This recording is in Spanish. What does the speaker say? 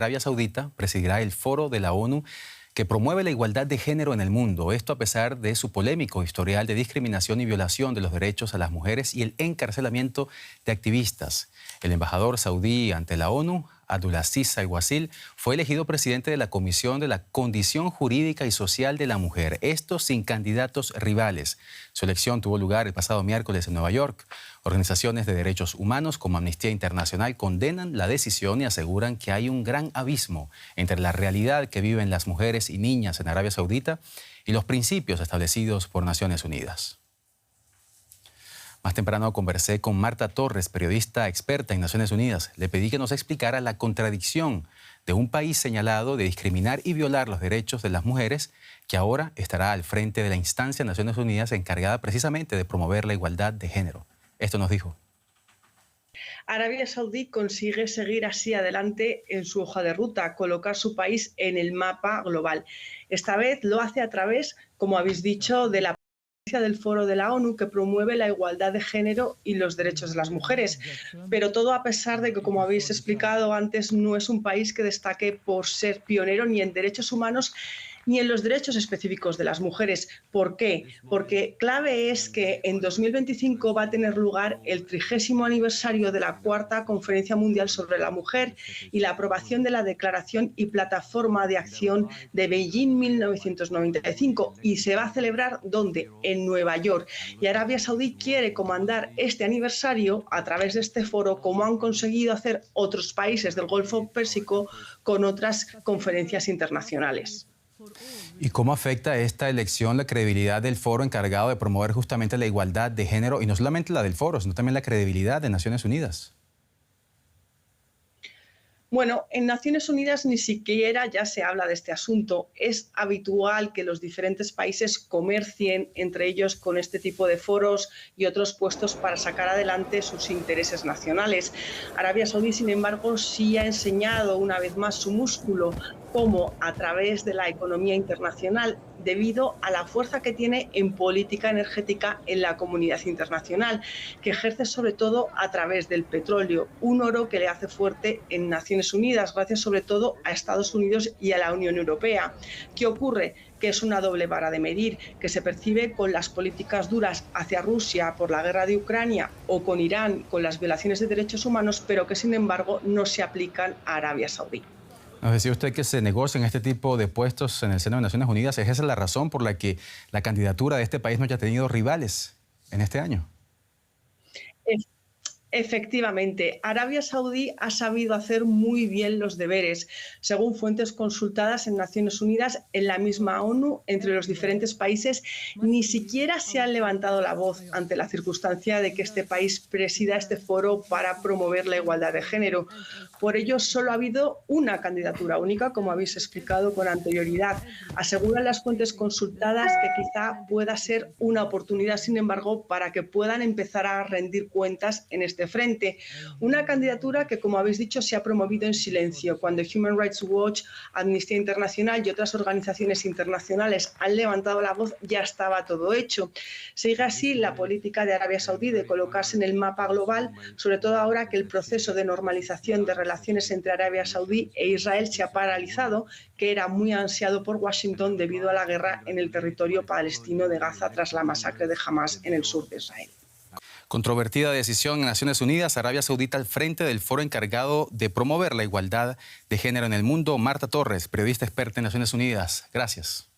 Arabia Saudita presidirá el Foro de la ONU que promueve la igualdad de género en el mundo. Esto a pesar de su polémico historial de discriminación y violación de los derechos a las mujeres y el encarcelamiento de activistas. El embajador saudí ante la ONU, Abdulaziz Al-Wasil, fue elegido presidente de la Comisión de la Condición Jurídica y Social de la Mujer, esto sin candidatos rivales. Su elección tuvo lugar el pasado miércoles en Nueva York. Organizaciones de derechos humanos como Amnistía Internacional condenan la decisión y aseguran que hay un gran abismo entre la realidad que viven las mujeres y niñas en Arabia Saudita y los principios establecidos por Naciones Unidas. Más temprano conversé con Marta Torres, periodista experta en Naciones Unidas. Le pedí que nos explicara la contradicción de un país señalado de discriminar y violar los derechos de las mujeres, que ahora estará al frente de la instancia de Naciones Unidas encargada precisamente de promover la igualdad de género. Esto nos dijo. Arabia Saudí consigue seguir así adelante en su hoja de ruta, colocar su país en el mapa global. Esta vez lo hace a través, como habéis dicho, de la del Foro de la ONU que promueve la igualdad de género y los derechos de las mujeres. Pero todo a pesar de que, como habéis explicado antes, no es un país que destaque por ser pionero ni en derechos humanos ni en los derechos específicos de las mujeres. ¿Por qué? Porque clave es que en 2025 va a tener lugar el 30º aniversario de la ¡4ª Conferencia Mundial sobre la Mujer y la aprobación de la Declaración y Plataforma de Acción de Beijing 1995. Y se va a celebrar, ¿dónde? En Nueva York. Y Arabia Saudí quiere comandar este aniversario a través de este foro, como han conseguido hacer otros países del Golfo Pérsico con otras conferencias internacionales. ¿Y cómo afecta esta elección la credibilidad del foro encargado de promover justamente la igualdad de género, y no solamente la del foro, sino también la credibilidad de Naciones Unidas? Bueno, en Naciones Unidas ni siquiera ya se habla de este asunto. Es habitual que los diferentes países comercien entre ellos con este tipo de foros y otros puestos para sacar adelante sus intereses nacionales. Arabia Saudí, sin embargo, sí ha enseñado una vez más su músculo, como a través de la economía internacional, debido a la fuerza que tiene en política energética en la comunidad internacional, que ejerce sobre todo a través del petróleo, un oro que le hace fuerte en Naciones Unidas, gracias sobre todo a Estados Unidos y a la Unión Europea. ¿Qué ocurre? Que es una doble vara de medir, que se percibe con las políticas duras hacia Rusia por la guerra de Ucrania o con Irán con las violaciones de derechos humanos, pero que sin embargo no se aplican a Arabia Saudí. Nos decía usted que se negocian este tipo de puestos en el seno de Naciones Unidas. ¿Es esa la razón por la que la candidatura de este país no haya tenido rivales en este año? Efectivamente, Arabia Saudí ha sabido hacer muy bien los deberes, según fuentes consultadas en Naciones Unidas, en la misma ONU, entre los diferentes países, ni siquiera se han levantado la voz ante la circunstancia de que este país presida este foro para promover la igualdad de género. Por ello, solo ha habido una candidatura única, como habéis explicado con anterioridad. Aseguran las fuentes consultadas que quizá pueda ser una oportunidad, sin embargo, para que puedan empezar a rendir cuentas en este frente. Una candidatura que, como habéis dicho, se ha promovido en silencio. Cuando Human Rights Watch, Amnistía Internacional y otras organizaciones internacionales han levantado la voz, ya estaba todo hecho. Sigue así la política de Arabia Saudí de colocarse en el mapa global, sobre todo ahora que el proceso de normalización de relaciones entre Arabia Saudí e Israel se ha paralizado, que era muy ansiado por Washington debido a la guerra en el territorio palestino de Gaza tras la masacre de Hamás en el sur de Israel. Controvertida decisión en Naciones Unidas, Arabia Saudita al frente del foro encargado de promover la igualdad de género en el mundo. Marta Torres, periodista experta en Naciones Unidas. Gracias.